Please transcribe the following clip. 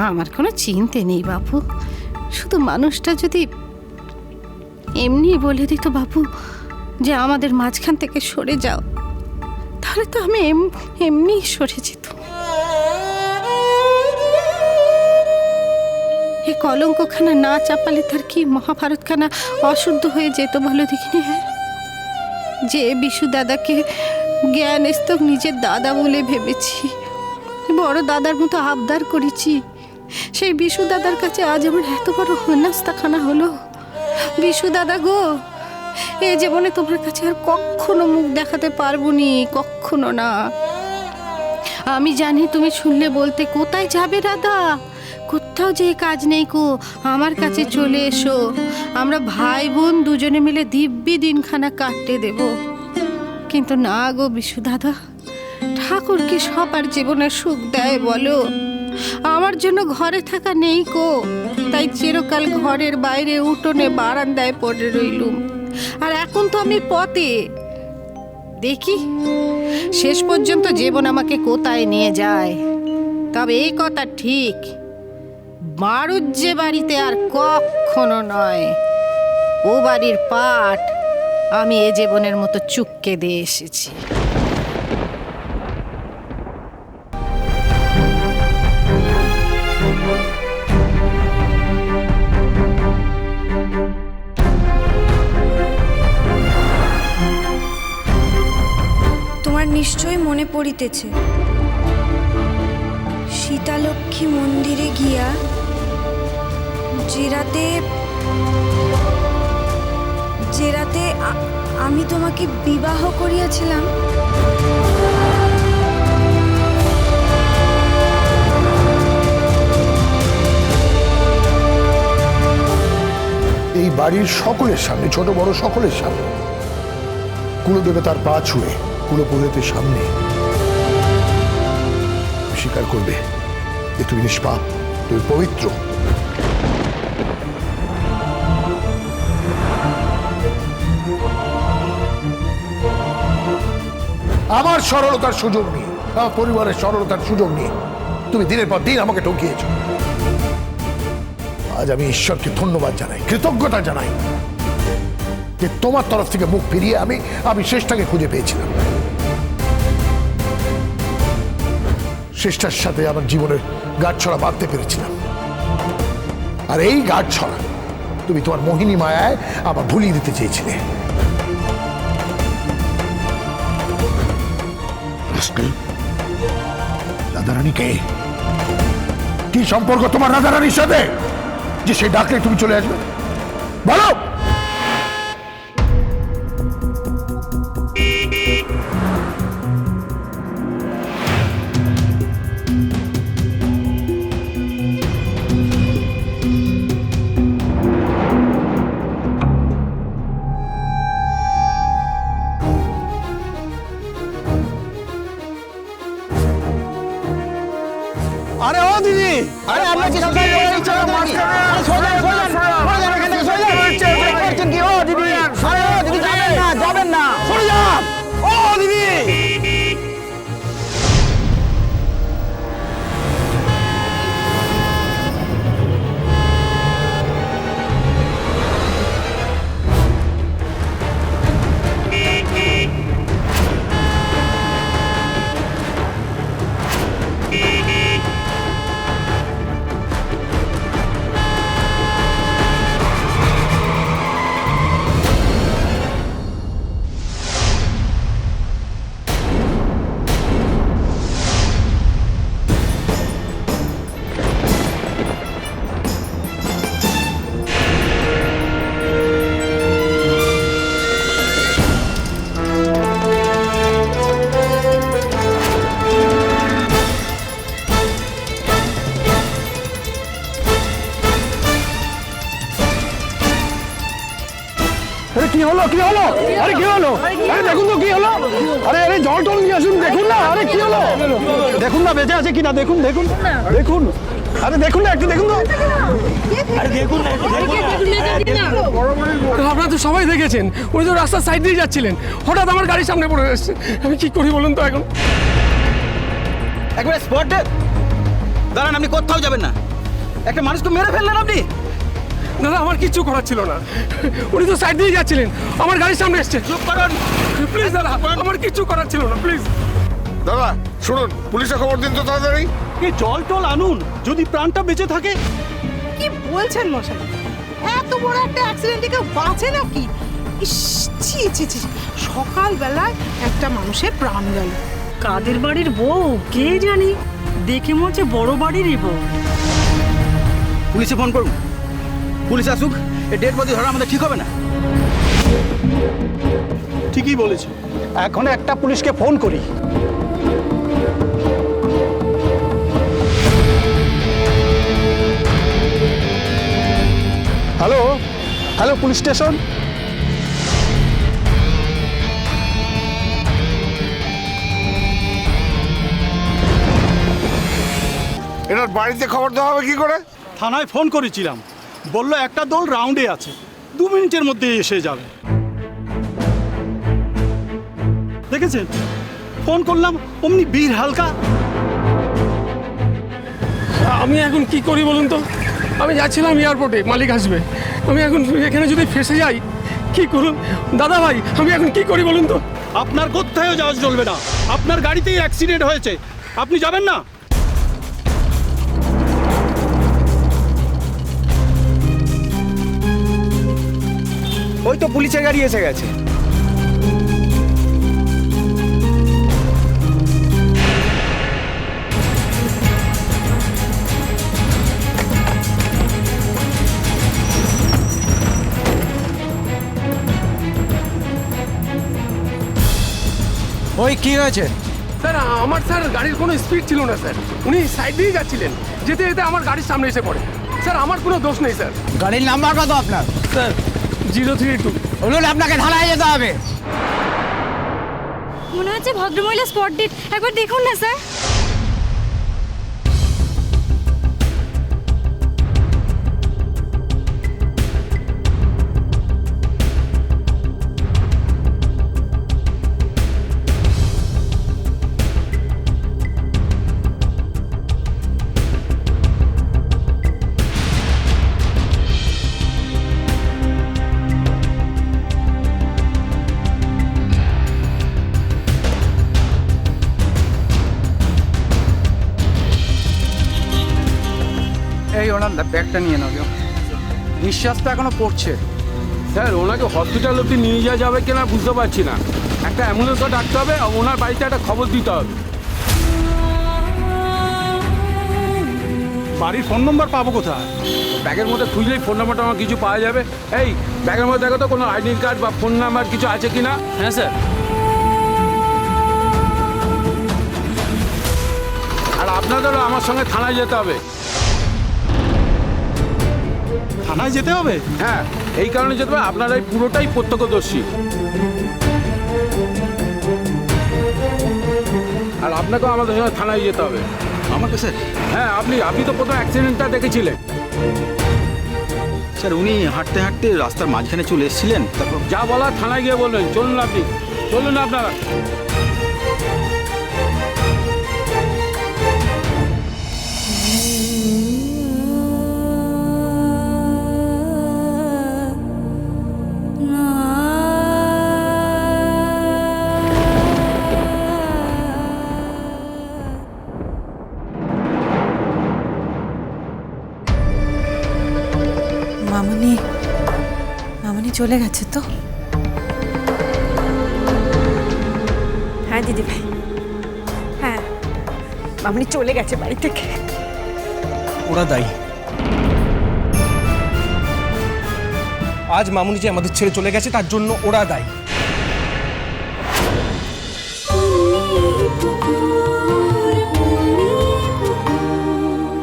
আমার কোনো চিন্তে নেই বাবু, শুধু মানুষটা যদি এমনি বলে দিত বাবু যে আমাদের মাঝখান থেকে সরে যাও, তাহলে তো আমি এমনি সরে যেত। এই কলঙ্কখানা না চাপালে তার কি মহাভারতখানা অশুদ্ধ হয়ে যেত বলো দেখিনি? হ্যাঁ, যে বিশু দাদাকে জ্ঞান স্তক নিজের দাদা বলে ভেবেছি, বড় দাদার মতো আবদার করেছি, সেই বিশু দাদার কাছে আজ আমার এত বড় হন্যাস্তাখানা হলো। বিশু দাদা গো, এ জীবনে তোমার কাছে আর কখনো মুখ দেখাতে পারবো নি, কখনো না। আমি জানি তুমি শুনলে বলতে কোথায় যাবে দাদা, কোথাও যে কাজ নেই কো, আমার কাছে চলে এসো, আমরা ভাই বোন দুজনে মিলে দিব্যি দিনখানা কাটতে দেব। কিন্তু না গো বিশু দাদা, ঠাকুর কি সবার জীবনে সুখ দেয় বলো? আমার জন্য ঘরে থাকা নেই কো, তাই চিরকাল ঘরের বাইরে উঠোনে বারান্দায় পড়ে রইলুম। আর এখন তো আমি পথে, দেখি শেষ পর্যন্ত জীবন আমাকে কোথায় নিয়ে যায়। তবে এই কথা ঠিক, মারুর যে বাড়িতে আর কখনো নয়, ও বাড়ির পাট আমি এ জীবনের মতো চুক্কে দিয়ে এসেছি। তোমার নিশ্চয়ই মনে পড়িতেছে, সীতালক্ষ্মী মন্দিরে গিয়া যে রাতে আমি তোমাকে বিবাহ করিয়াছিলাম, এই বাড়ির সকলের সামনে, ছোট বড় সকলের সামনে, কুলদেবতার পা ছুঁয়ে, কুলপুরোহিতের সামনে স্বীকার করবে যে তুমি নিষ্পাপ, তুমি পবিত্র। আমার সরলতার সুযোগ নিয়ে, আমার পরিবারের সরলতার সুযোগ নিয়ে তুমি দিনের পর দিন আমাকে ঠকিয়েছ। আজ আমি ঈশ্বরকে ধন্যবাদ জানাই, কৃতজ্ঞতা জানাই যে তোমার তরফ থেকে মুখ ফিরিয়ে আমি শেষটাকে খুঁজে পেয়েছিলাম। শেষটার সাথে আমার জীবনের গাঁটছড়া বাঁধতে পেরেছিলাম। আর এই গাঁটছড়া তুমি তোমার মোহিনী মায়ায় আবার ভুলিয়ে দিতে চেয়েছিলে। রাধারানী কে? কি সম্পর্ক তোমার রাধারানীর সাথে যে সে ডাকলে তুমি চলে আসবে? বলো। আরে ও দিদি, আরে আমরা কি সবাই করছেন কি? ও দিদি, আরে ও দিদি, যাবেন না সরে যান। ও দিদি, কি হলো? কি হলো? আরে কি হলো? আরে দেখুন তো কি হলো? আরে আরে জল টল নিয়ে আসুন, দেখুন না। আরে কি হলো? দেখুন না বেঁচে আছে কিনা, দেখুন দেখুন দেখুন। আরে দেখুন না, একটু দেখুন তো। আরে দেখুন না, একটু দেখুন না। আপনারা তো সবাই দেখেছেন, উনি তো রাস্তার সাইড দিয়ে যাচ্ছিলেন, হঠাৎ আমার গাড়ির সামনে পড়ে এসেছে। আমি কি করি বলুন তো এখন? একবার স্পট ডেথ। দাঁড়ান, আপনি কোথাও যাবেন না। একটা মানুষকে মেরে ফেললেন আপনি। দাদা আমার কিচ্ছু করার ছিল না, উনি তো সাইড দিয়ে যাচ্ছিলেন, আমার গাড়ির সামনে এসছে। চুপ করুন প্লিজ দাদা, আমার কিচ্ছু করার ছিল না, প্লিজ। দাদা শুনুন, পুলিশে খবর দিন তো তাড়াতাড়ি। এই জল টল আনুন, যদি প্রাণটা বেঁচে থাকে। কি বলছেন মশাই? এত বড় একটা অ্যাক্সিডেন্টে কেউ বাঁচে নাকি? ইস, ছি ছি ছি, সকালবেলায় একটা মানুষের প্রাণ গেল। কাদের বাড়ির বউ কে জানি, দেখে মনে হচ্ছে বড় বাড়িরই বউ। পুলিশে ফোন করুন, পুলিশ আসুক, এই ডেড বডি ধরা আমাদের ঠিক হবে না। ঠিকই বলেছে, এখন একটা পুলিশকে ফোন করি। Hello hello, police station. এনার বাড়িতে খবর দেওয়া হবে কি করে? থানায় ফোন করেছিলাম, বললো একটা দল রাউন্ডে আছে, 2 মিনিটের মধ্যে এসে যাবে। দেখেছেন, ফোন করলাম অমনি বীর হালকা। আমি এখন কি করি বলুন তো? আমি যাচ্ছিলাম এয়ারপোর্টে, মালিক আসবে। আমি এখন এখানে যদি ফেসে যাই, কি করুন দাদা ভাই? আমি এখন কি করি বলুন তো? আপনার কোথাও যাওয়া চলবে না, আপনার গাড়িতেই অ্যাক্সিডেন্ট হয়েছে, আপনি যাবেন না। ওই তো পুলিশের গাড়ি এসে গেছে। ওই কি হয়েছে স্যার? আমার স্যার গাড়ির কোনো স্পিড ছিল না স্যার, উনি সাইড দিয়ে যাচ্ছিলেন, যেতে যেতে আমার গাড়ির সামনে এসে পড়ে। স্যার আমার কোনো দোষ নেই স্যার। গাড়ির নাম্বার কত আপনার? স্যার 032। বলুন, আপনাকে থানায় যেতে হবে। মনে হচ্ছে ভদ্রমহিলা স্পট ডেট, একবার দেখুন না স্যার। এই ওনার ব্যাগটা নিয়ে নাও। নিঃশ্বাস তো এখনো পড়ছে। স্যার ওনাকে হসপিটাল অব্দি নিয়ে যাওয়া যাবে কিনা বুঝতে পারছি না। একটা অ্যাম্বুলেন্সও ডাকতে হবে, আর ওনার বাড়িতে একটা খবর দিতে হবে। বাড়ির ফোন নম্বর পাবো কোথায়? ব্যাগের মধ্যে খুঁজলেই ফোন নাম্বারটা আমার কিছু পাওয়া যাবে। এই ব্যাগের মধ্যে দেখো তো কোনো আইডি কার্ড বা ফোন নাম্বার কিছু আছে কিনা। হ্যাঁ স্যার। আর আপনাদেরও আমার সঙ্গে থানায় যেতে হবে। থানায় যেতে হবে? হ্যাঁ, এই কারণে যেতে হবে, আপনারা এই পুরোটাই প্রত্যক্ষদর্শী। আর আপনাকেও আমাদের সঙ্গে থানায় যেতে হবে। আমাকে স্যার? হ্যাঁ, আপনি তো প্রথম অ্যাক্সিডেন্টটা দেখেছিলেন। স্যার উনি হাঁটতে হাঁটতে রাস্তার মাঝখানে চলে এসেছিলেন, তারপর যা বলার থানায় গিয়ে বলবেন। চলুন আপনি, চলুন আপনারা। মামনি চলে গেছে তো? হ্যাঁ দিদি ভাই, হ্যাঁ মামনি চলে গেছে বাড়ি থেকে। ওরা দায়ী। আজ মামুনি যে আমাদের ছেড়ে চলে গেছে তার জন্য ওরা দায়ী।